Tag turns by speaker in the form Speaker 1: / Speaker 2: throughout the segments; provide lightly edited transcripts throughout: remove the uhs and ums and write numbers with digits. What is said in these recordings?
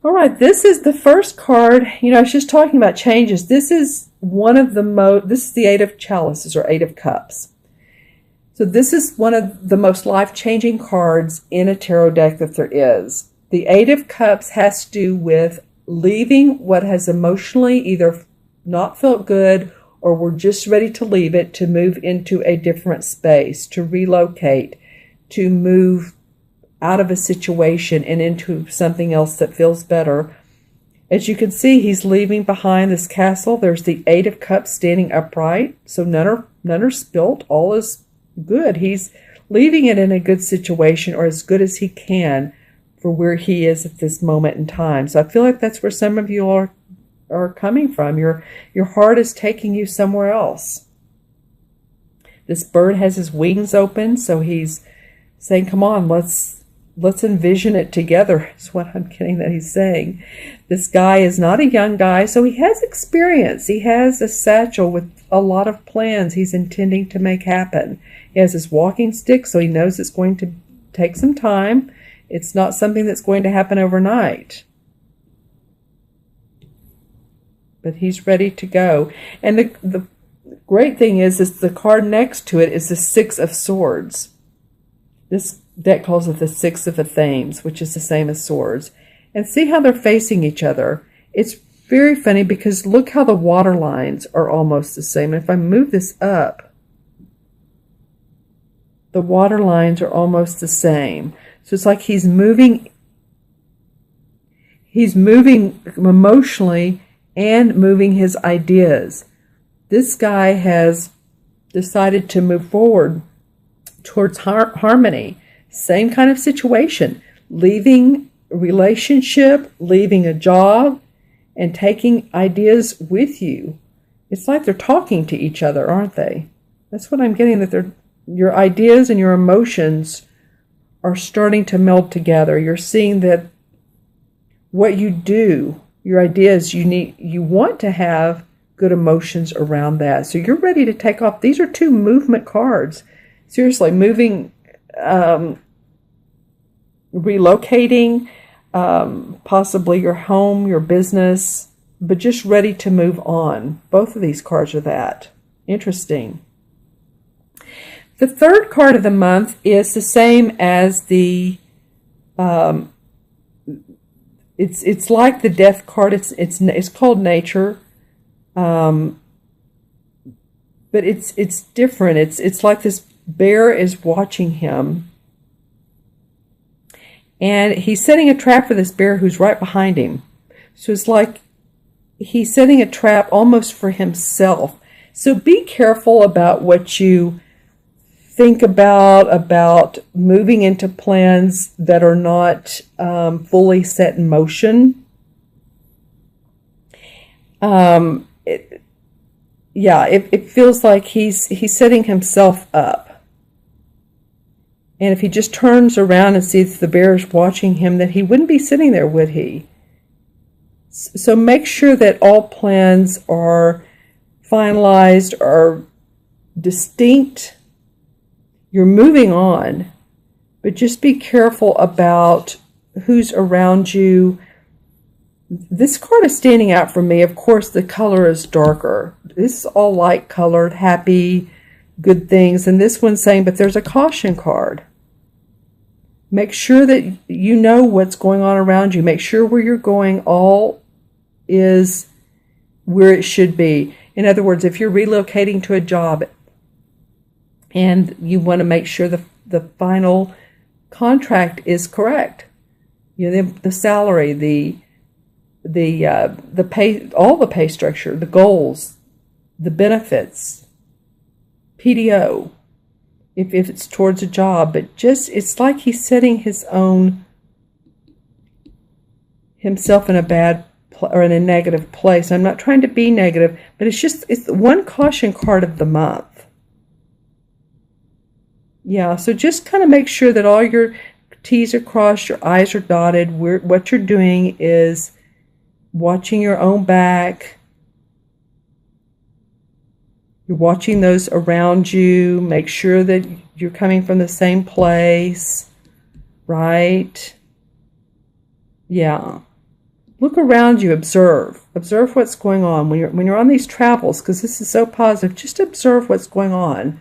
Speaker 1: All right, this is the first card. I was just talking about changes. This is this is the Eight of Chalices or Eight of Cups. So this is one of the most life-changing cards in a tarot deck that there is. The Eight of Cups has to do with leaving what has emotionally either not felt good or we're just ready to leave it, to move into a different space, to relocate, to move out of a situation and into something else that feels better. As you can see, he's leaving behind this castle. There's the Eight of Cups standing upright, so none are spilt. All is good. He's leaving it in a good situation, or as good as he can for where he is at this moment in time. So I feel like that's where some of you are coming from. Your heart is taking you somewhere else. This bird has his wings open, so he's saying, come on, let's envision it together, is what I'm getting that he's saying. This guy is not a young guy, so he has experience. He has a satchel with a lot of plans he's intending to make happen. He has his walking stick, so he knows it's going to take some time. It's not something that's going to happen overnight. But he's ready to go. And the great thing is the card next to it is the Six of Swords. This deck calls it the Six of Thames, which is the same as swords. And see how they're facing each other. It's very funny because look how the water lines are almost the same. If I move this up, the water lines are almost the same. So it's like he's moving emotionally and moving his ideas. This guy has decided to move forward towards harmony. Same kind of situation. Leaving a relationship, leaving a job, and taking ideas with you. It's like they're talking to each other, aren't they? That's what I'm getting, that your ideas and your emotions are starting to meld together. You're seeing that what you do, your ideas, you want to have good emotions around that. So you're ready to take off. These are two movement cards. Seriously, moving, relocating, possibly your home, your business, but just ready to move on. Both of these cards are that. Interesting. The third card of the month is the same as the, it's like the Death card. It's called Nature, but it's different. It's like this bear is watching him, and he's setting a trap for this bear who's right behind him. So it's like he's setting a trap almost for himself. So be careful about what you think about moving into plans that are not fully set in motion. It feels like he's setting himself up. And if he just turns around and sees the bear is watching him, then he wouldn't be sitting there, would he? So make sure that all plans are finalized, are distinct. You're moving on, but just be careful about who's around you. This card is standing out for me. Of course, the color is darker. This is all light colored, happy, good things. And this one's saying, but there's a caution card. Make sure that you know what's going on around you. Make sure where you're going all is where it should be. In other words, if you're relocating to a job and you want to make sure the final contract is correct, the salary, the pay, all the pay structure, the goals, the benefits, PTO, if it's towards a job, but just, it's like he's setting himself in a bad or in a negative place. I'm not trying to be negative, but it's one caution card of the month. Yeah, so just kind of make sure that all your T's are crossed, your I's are dotted. What you're doing is watching your own back. You're watching those around you. Make sure that you're coming from the same place, right? Yeah. look around you, observe what's going on when you're on these travels, because this is so positive. Just observe what's going on.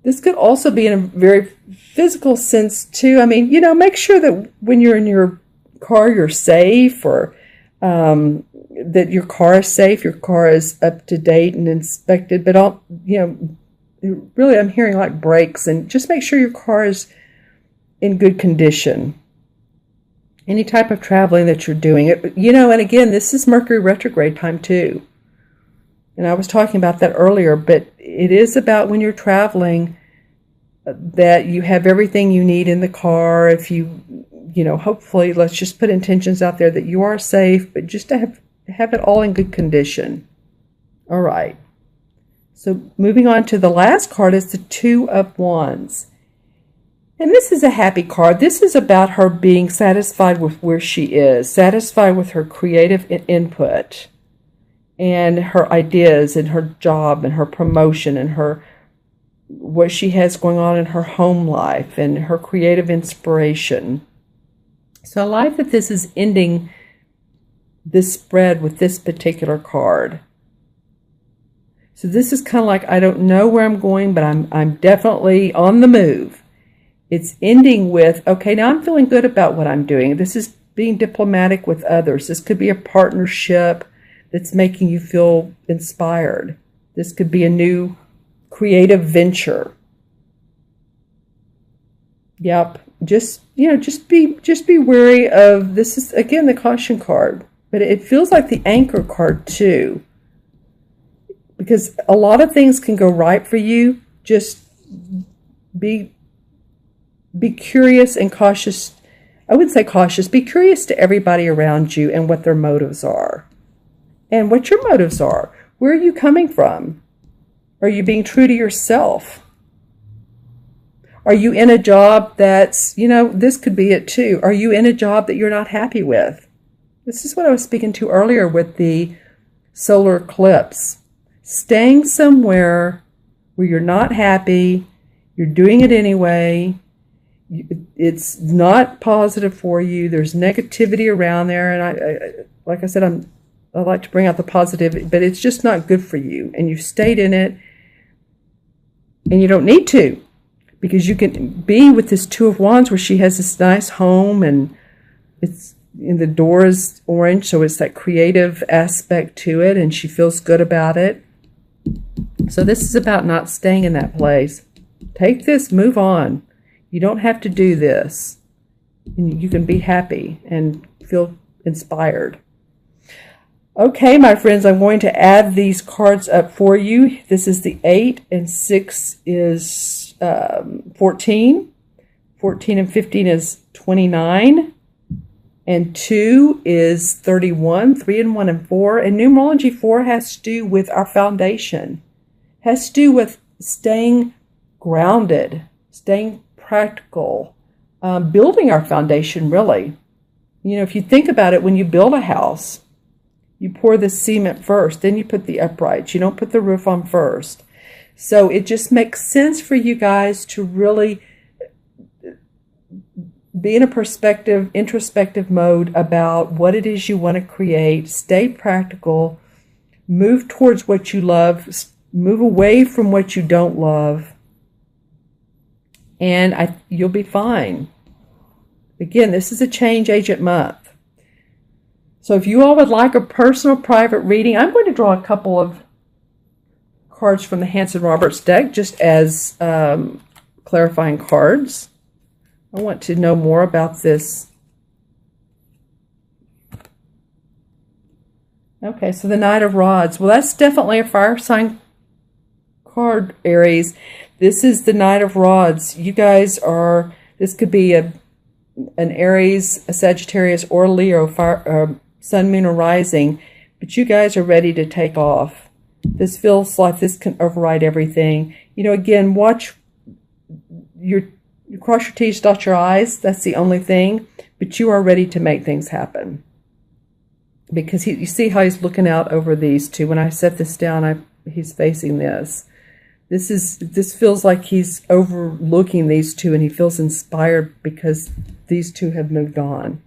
Speaker 1: This could also be in a very physical sense too. I mean, make sure that when you're in your car, you're safe, or that your car is safe, your car is up to date and inspected. But really, I'm hearing like brakes, and just make sure your car is in good condition. Any type of traveling that you're doing, and again, this is Mercury retrograde time too. And I was talking about that earlier, but it is about when you're traveling that you have everything you need in the car. If hopefully, let's just put intentions out there that you are safe, but just to have it all in good condition. All right. So moving on to the last card is the Two of Wands. And this is a happy card. This is about her being satisfied with where she is, satisfied with her creative input and her ideas and her job and her promotion and what she has going on in her home life and her creative inspiration. So I like that this is ending this spread with this particular card. So this is kind of like, I don't know where I'm going, but I'm definitely on the move. It's ending with, okay, now I'm feeling good about what I'm doing. This is being diplomatic with others. This could be a partnership that's making you feel inspired. This could be a new creative venture. Yep. Just be wary of, this is again the caution card, but it feels like the anchor card too. Because a lot of things can go right for you. Just be curious and cautious. I would say cautious. Be curious to everybody around you and what their motives are. And what your motives are. Where are you coming from? Are you being true to yourself? Are you in a job that's, this could be it too. Are you in a job that you're not happy with? This is what I was speaking to earlier with the solar eclipse. Staying somewhere where you're not happy, you're doing it anyway, it's not positive for you, there's negativity around there, and I like I said, I like to bring out the positive, but it's just not good for you, and you've stayed in it, and you don't need to, because you can be with this Two of Wands where she has this nice home, and the door is orange, so it's that creative aspect to it, and she feels good about it. So this is about not staying in that place. Take this, move on. You don't have to do this. And you can be happy and feel inspired. Okay, my friends, I'm going to add these cards up for you. This is the 8, and 6 is 14. 14 and 15 is 29. And 2 is 31. 3 and 1 and 4. And numerology 4 has to do with our foundation. Has to do with staying grounded, staying practical, building our foundation, really. If you think about it, when you build a house, you pour the cement first, then you put the uprights. You don't put the roof on first. So it just makes sense for you guys to really be in a introspective mode about what it is you want to create. Stay practical. Move towards what you love. Move away from what you don't love. And you'll be fine. Again, this is a change agent month. So if you all would like a personal private reading, I'm going to draw a couple of cards from the Hanson-Roberts deck just as clarifying cards. I want to know more about this. Okay, so the Knight of Rods. Well, that's definitely a fire sign card, Aries. This is the Knight of Rods. You guys this could be an Aries, a Sagittarius, or a Leo, Sun, Moon, or Rising, but you guys are ready to take off. This feels like this can override everything. Again, watch you cross your T's, dot your I's. That's the only thing, but you are ready to make things happen. Because you see how he's looking out over these two. When I set this down, he's facing this. This feels like he's overlooking these two, and he feels inspired because these two have moved on.